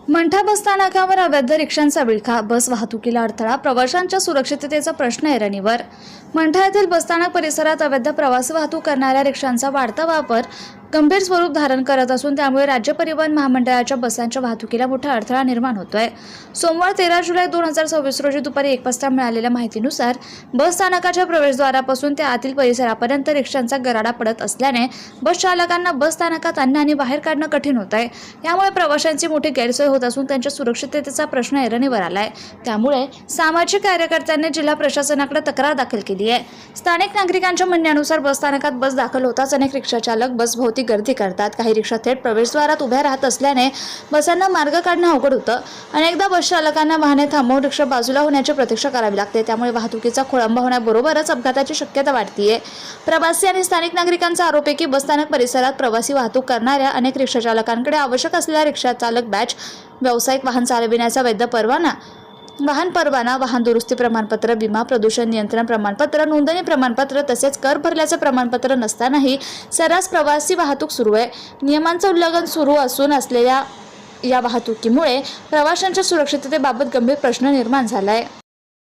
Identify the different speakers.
Speaker 1: मंठा बसस्थानकावर अवैध रिक्षांचा विळखा, बस वाहतुकीला अडथळा, प्रवाशांच्या सुरक्षिततेचा प्रश्न ऐरणीवर. मंठा येथील बसस्थानक परिसरात अवैध प्रवासी वाहतूक करणाऱ्या रिक्षांचा वाढता वापर गंभीर स्वरूप धारण करत असून त्यामुळे राज्य परिवहन महामंडळाच्या बसांच्या वाहतुकीला मोठा अडथळा निर्माण होतोय. सोमवार 13 जुलै 2026 रोजी दुपारी 1 वाजता मिळालेल्या माहितीनुसार बस स्थानकाच्या प्रवेशद्वारापासून ते आतील परिसरापर्यंत रिक्षांचा गराडा पडत असल्याने बस चालकांना बस स्थानकात आणणं आणि बाहेर काढणं कठीण होत आहे. यामुळे प्रवाशांची मोठी गैरसोय होत असून त्यांच्या सुरक्षिततेचा प्रश्न ऐरणीवर आलाय. त्यामुळे सामाजिक कार्यकर्त्यांनी जिल्हा प्रशासनाकडे तक्रार दाखल केली आहे. स्थानिक नागरिकांच्या म्हणण्यानुसार बस स्थानकात बस दाखल होताच अनेक रिक्षा चालक बसभोवती गर्दी करतात. काही रिक्षा थेट प्रवेशद्वारात उभ्या राहत असल्याने बसांना मार्ग काढणं अवघड होतं. अनेकदा बस चालकांना वाहने थांबवून रिक्षा बाजूला होण्याची प्रतीक्षा करावी लागते. त्यामुळे वाहतुकीचा खोळंबा होण्याबरोबरच अपघाताची शक्यता वाढतीये. प्रवासी आणि स्थानिक नागरिकांचा आरोप आहे की बसस्थानक परिसरात प्रवासी वाहतूक करणाऱ्या अनेक रिक्षा चालकांकडे आवश्यक असलेला रिक्षा चालक बॅच, व्यावसायिक वाहन चालविण्याचा वैध परवाना, वाहन परवाना, वाहन दुरुस्ती प्रमाणपत्र, विमा, प्रदूषण नियंत्रण प्रमाणपत्र, नोंदणी प्रमाणपत्र तसेच कर भरल्याचे प्रमाणपत्र नसतानाही सर्रास प्रवासी वाहतूक सुरू आहे. नियमांचं उल्लंघन सुरू असलेल्या या वाहतुकीमुळे प्रवाशांच्या सुरक्षिततेबाबत गंभीर प्रश्न निर्माण झाला आहे.